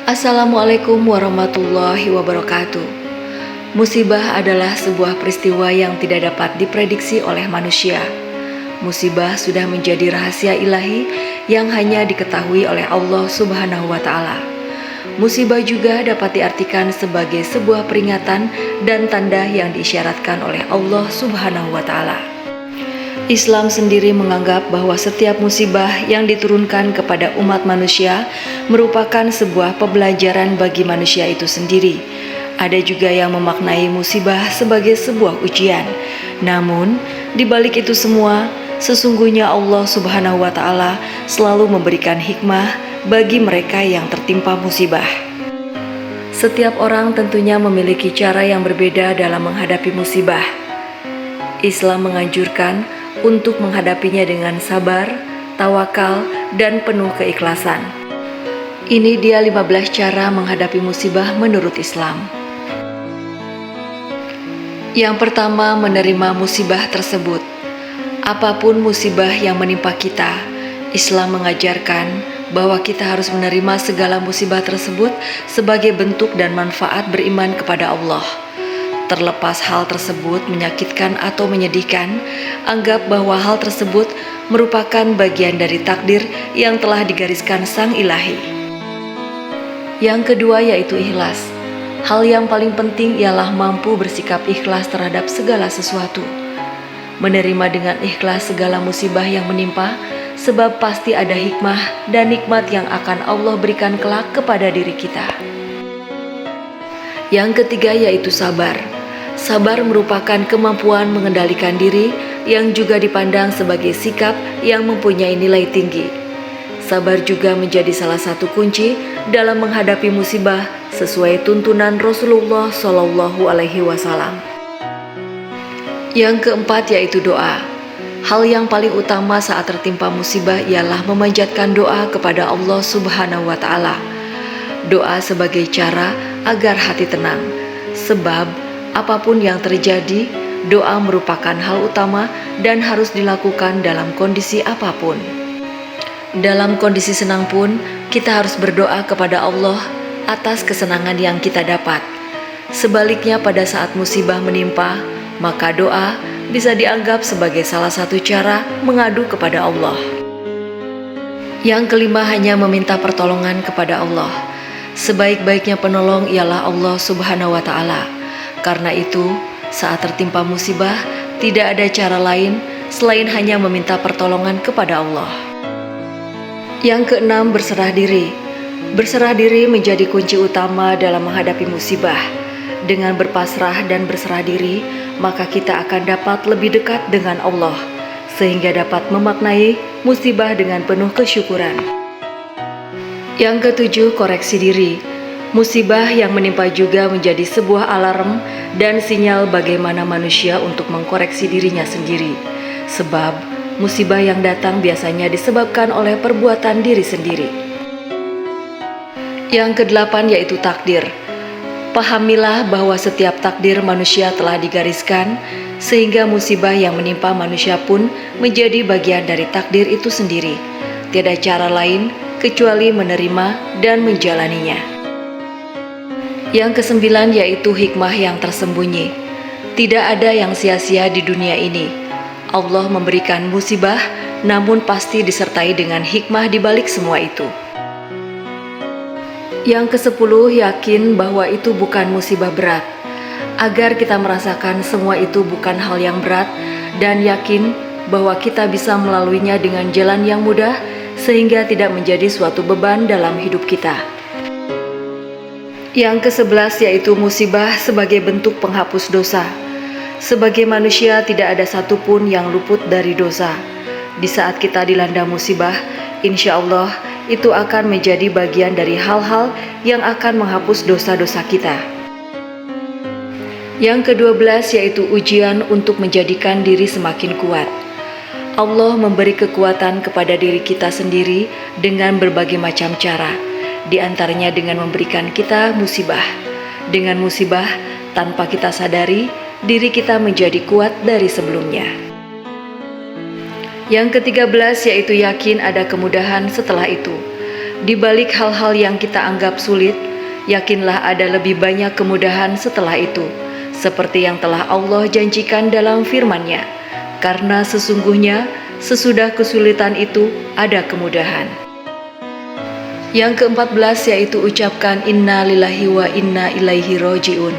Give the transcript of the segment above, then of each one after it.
Assalamualaikum warahmatullahi wabarakatuh. Musibah adalah sebuah peristiwa yang tidak dapat diprediksi oleh manusia. Musibah sudah menjadi rahasia ilahi yang hanya diketahui oleh Allah Subhanahu wa Ta'ala. Musibah juga dapat diartikan sebagai sebuah peringatan dan tanda yang diisyaratkan oleh Allah Subhanahu wa Ta'ala. Islam sendiri menganggap bahwa setiap musibah yang diturunkan kepada umat manusia merupakan sebuah pembelajaran bagi manusia itu sendiri. Ada juga yang memaknai musibah sebagai sebuah ujian. Namun, di balik itu semua, sesungguhnya Allah Subhanahu wa Ta'ala selalu memberikan hikmah bagi mereka yang tertimpa musibah. Setiap orang tentunya memiliki cara yang berbeda dalam menghadapi musibah. Islam menganjurkan untuk menghadapinya dengan sabar, tawakal, dan penuh keikhlasan. Ini dia 15 cara menghadapi musibah menurut Islam. Yang pertama, menerima musibah tersebut. Apapun musibah yang menimpa kita, Islam mengajarkan bahwa kita harus menerima segala musibah tersebut sebagai bentuk dan manfaat beriman kepada Allah. Terlepas hal tersebut menyakitkan atau menyedihkan, anggap bahwa hal tersebut merupakan bagian dari takdir yang telah digariskan Sang Ilahi. Yang kedua yaitu ikhlas. Hal yang paling penting ialah mampu bersikap ikhlas terhadap segala sesuatu. Menerima dengan ikhlas segala musibah yang menimpa, sebab pasti ada hikmah dan nikmat yang akan Allah berikan kelak kepada diri kita. Yang ketiga yaitu sabar. Sabar merupakan kemampuan mengendalikan diri yang juga dipandang sebagai sikap yang mempunyai nilai tinggi. Sabar juga menjadi salah satu kunci dalam menghadapi musibah sesuai tuntunan Rasulullah Shallallahu Alaihi Wasallam. Yang keempat yaitu doa. Hal yang paling utama saat tertimpa musibah ialah memanjatkan doa kepada Allah Subhanahu wa Ta'ala. Doa sebagai cara agar hati tenang, sebab apapun yang terjadi, doa merupakan hal utama dan harus dilakukan dalam kondisi apapun. Dalam kondisi senang pun, kita harus berdoa kepada Allah atas kesenangan yang kita dapat. Sebaliknya pada saat musibah menimpa, maka doa bisa dianggap sebagai salah satu cara mengadu kepada Allah. Yang kelima hanya meminta pertolongan kepada Allah. Sebaik-baiknya penolong ialah Allah Subhanahu wa Ta'ala. Karena itu, saat tertimpa musibah, tidak ada cara lain selain hanya meminta pertolongan kepada Allah. Yang keenam, berserah diri. Berserah diri menjadi kunci utama dalam menghadapi musibah. Dengan berpasrah dan berserah diri, maka kita akan dapat lebih dekat dengan Allah, sehingga dapat memaknai musibah dengan penuh kesyukuran. Yang ketujuh, koreksi diri. Musibah yang menimpa juga menjadi sebuah alarm dan sinyal bagaimana manusia untuk mengkoreksi dirinya sendiri. Sebab musibah yang datang biasanya disebabkan oleh perbuatan diri sendiri. Yang kedelapan yaitu takdir. Pahamilah bahwa setiap takdir manusia telah digariskan, sehingga musibah yang menimpa manusia pun menjadi bagian dari takdir itu sendiri. Tiada cara lain kecuali menerima dan menjalaninya. Yang kesembilan yaitu hikmah yang tersembunyi. Tidak ada yang sia-sia di dunia ini. Allah memberikan musibah, namun pasti disertai dengan hikmah di balik semua itu. Yang kesepuluh, yakin bahwa itu bukan musibah berat. Agar kita merasakan semua itu bukan hal yang berat, dan yakin bahwa kita bisa melaluinya dengan jalan yang mudah, sehingga tidak menjadi suatu beban dalam hidup kita. Yang ke-11 yaitu musibah sebagai bentuk penghapus dosa. Sebagai manusia tidak ada satupun yang luput dari dosa. Di saat kita dilanda musibah, insya Allah itu akan menjadi bagian dari hal-hal yang akan menghapus dosa-dosa kita. Yang ke-12 yaitu ujian untuk menjadikan diri semakin kuat. Allah memberi kekuatan kepada diri kita sendiri dengan berbagai macam cara, di antaranya dengan memberikan kita musibah. Dengan musibah, tanpa kita sadari, diri kita menjadi kuat dari sebelumnya. Yang ke-13 yaitu yakin ada kemudahan setelah itu. Di balik hal-hal yang kita anggap sulit, yakinlah ada lebih banyak kemudahan setelah itu, seperti yang telah Allah janjikan dalam firman-Nya. Karena sesungguhnya sesudah kesulitan itu ada kemudahan. Yang ke-14 yaitu ucapkan inna lillahi wa inna ilaihi roji'un.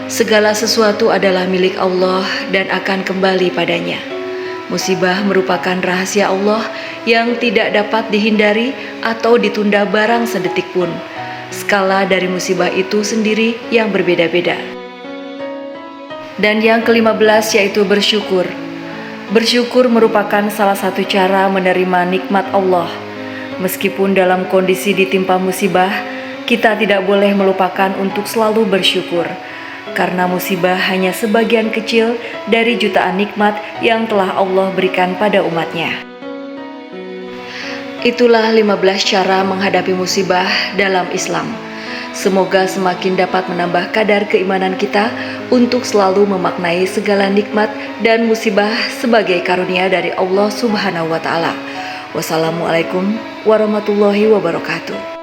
Segala sesuatu adalah milik Allah dan akan kembali padanya. Musibah merupakan rahasia Allah yang tidak dapat dihindari atau ditunda barang sedetik pun. Skala dari musibah itu sendiri yang berbeda-beda. Dan yang ke-15 yaitu bersyukur. Bersyukur merupakan salah satu cara menerima nikmat Allah. Meskipun dalam kondisi ditimpa musibah, kita tidak boleh melupakan untuk selalu bersyukur. Karena musibah hanya sebagian kecil dari jutaan nikmat yang telah Allah berikan pada umatnya. Itulah 15 cara menghadapi musibah dalam Islam. Semoga semakin dapat menambah kadar keimanan kita untuk selalu memaknai segala nikmat dan musibah sebagai karunia dari Allah Subhanahu wa Ta'ala. Wassalamualaikum warahmatullahi wabarakatuh.